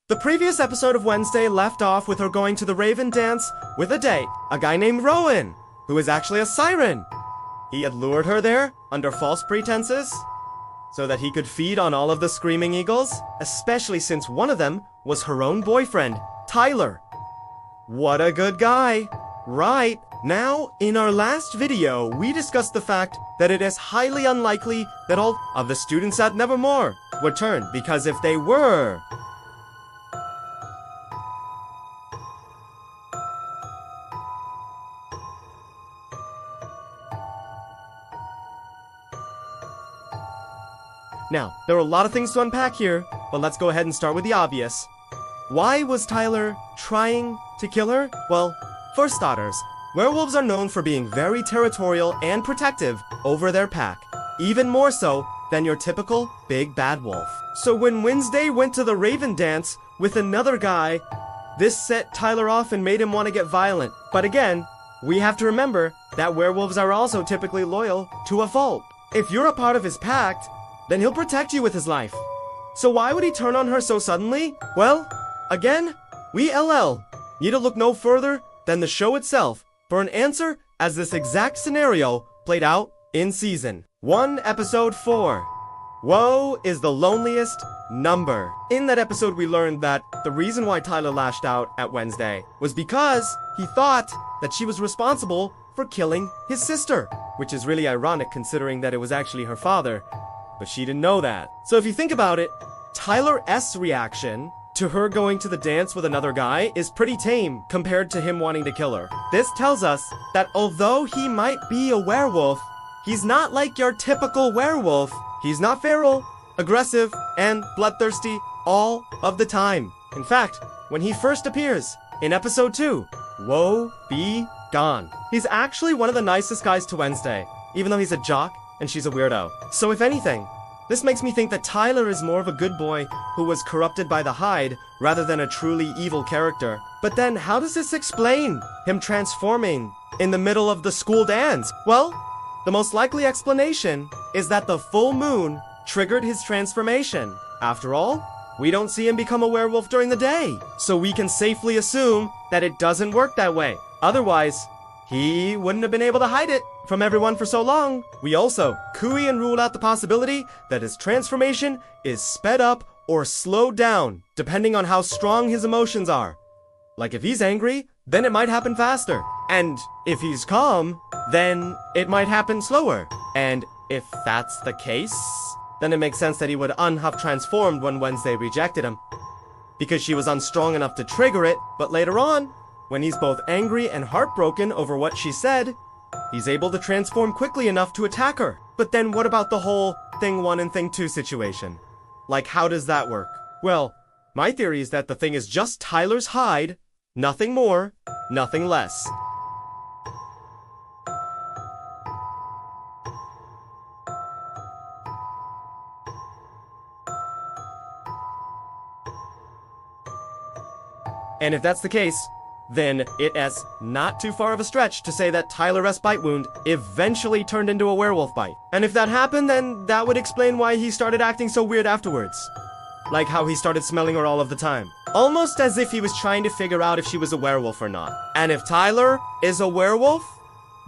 The previous episode of Wednesday left off with her going to the Raven dance with a date, a guy named Rowan, who is actually a siren. He had lured her there under false pretenses so that he could feed on all of the screaming eagles, especially since one of them was her own boyfriend, Tyler. What a good guy, right? Now, in our last video, we discussed the fact that it is highly unlikely that all of the students at Nevermore would turn, because if they were, now, there are a lot of things to unpack here, but let's go ahead and start with the obvious. Why was Tyler trying to kill her? Well, for starters, werewolves are known for being very territorial and protective over their pack, even more so than your typical big bad wolf. So when Wednesday went to the Raven dance with another guy, this set Tyler off and made him want to get violent. But again, we have to remember that werewolves are also typically loyal to a fault. If you're a part of his pack, then he'll protect you with his life. So why would he turn on her so suddenly? Well, again, we LL need to look no further than the show itself for an answer, as this exact scenario played out in Season 1, Episode 4. Woe is the loneliest number. In that episode, we learned that the reason why Tyler lashed out at Wednesday was because he thought that she was responsible for killing his sister, which is really ironic considering that it was actually her father. But she didn't know that. So if you think about it, Tyler S.'s reaction to her going to the dance with another guy is pretty tame compared to him wanting to kill her. This tells us that although he might be a werewolf, he's not like your typical werewolf. He's not feral, aggressive, and bloodthirsty all of the time. In fact, when he first appears in episode 2, woe be gone. He's actually one of the nicest guys to Wednesday, even though he's a jock and she's a weirdo. So if anything, this makes me think that Tyler is more of a good boy who was corrupted by the Hyde rather than a truly evil character. But then how does this explain him transforming in the middle of the school dance? Well, the most likely explanation is that the full moon triggered his transformation. After all, we don't see him become a werewolf during the day, so we can safely assume that it doesn't work that way. Otherwise, he wouldn't have been able to hide it from everyone for so long. We also cooey and rule out the possibility that his transformation is sped up or slowed down, depending on how strong his emotions are. Like if he's angry, then it might happen faster. And if he's calm, then it might happen slower. And if that's the case, then it makes sense that he would have transformed when Wednesday rejected him, because she was unstrong enough to trigger it. But later on, when he's both angry and heartbroken over what she said, he's able to transform quickly enough to attack her. But then what about the whole Thing 1 and Thing 2 situation? Like, how does that work? Well, my theory is that the thing is just Tyler's hide, nothing more, nothing less. And if that's the case, then it is not too far of a stretch to say that Tyler S. bite wound eventually turned into a werewolf bite. And if that happened, then that would explain why he started acting so weird afterwards. Like how he started smelling her all of the time. Almost as if he was trying to figure out if she was a werewolf or not. And if Tyler is a werewolf,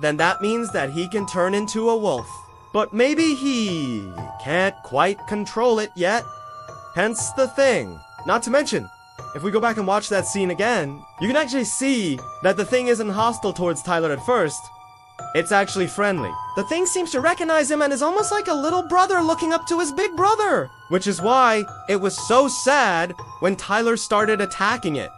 then that means that he can turn into a wolf. But maybe he can't quite control it yet. Hence the thing. Not to mention, if we go back and watch that scene again, you can actually see that the thing isn't hostile towards Tyler at first. It's actually friendly. The thing seems to recognize him and is almost like a little brother looking up to his big brother. Which is why it was so sad when Tyler started attacking it.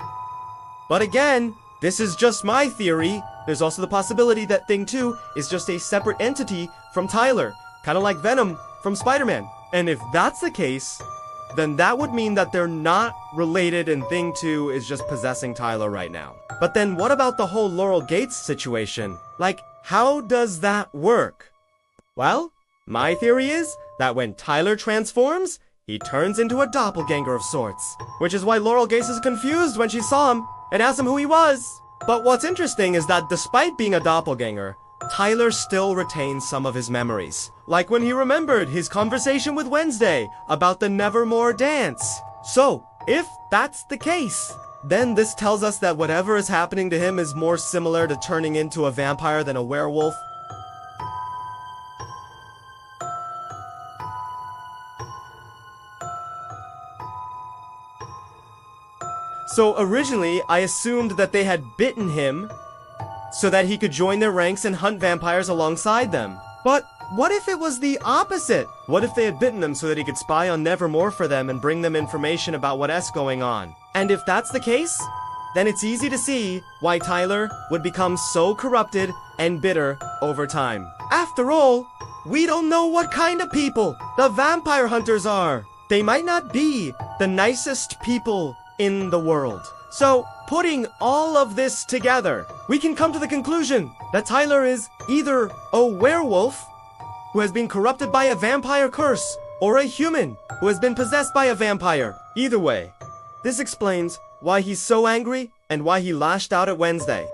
But again, this is just my theory. There's also the possibility that Thing 2 is just a separate entity from Tyler, kind of like Venom from Spider-Man. And if that's the case, then that would mean that they're not related and Thing 2 is just possessing Tyler right now. But then what about the whole Laurel Gates situation? Like, how does that work? Well, my theory is that when Tyler transforms, he turns into a doppelganger of sorts. Which is why Laurel Gates is confused when she saw him and asked him who he was. But what's interesting is that despite being a doppelganger, Tyler still retains some of his memories. Like when he remembered his conversation with Wednesday about the Nevermore dance. So, If that's the case, then this tells us that whatever is happening to him is more similar to turning into a vampire than a werewolf. So originally, I assumed that they had bitten him so that he could join their ranks and hunt vampires alongside them. But what if it was the opposite? What if they had bitten him so that he could spy on Nevermore for them and bring them information about what's going on? And if that's the case, then it's easy to see why Tyler would become so corrupted and bitter over time. After all, we don't know what kind of people the vampire hunters are. They might not be the nicest people in the world. So, putting all of this together, we can come to the conclusion that Tyler is either a werewolf who has been corrupted by a vampire curse, or a human who has been possessed by a vampire. Either way, this explains why he's so angry and why he lashed out at Wednesday.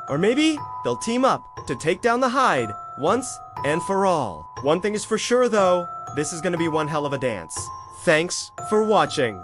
Or maybe they'll team up to take down the Hyde once and for all. One thing is for sure though, this is gonna be one hell of a dance. Thanks for watching.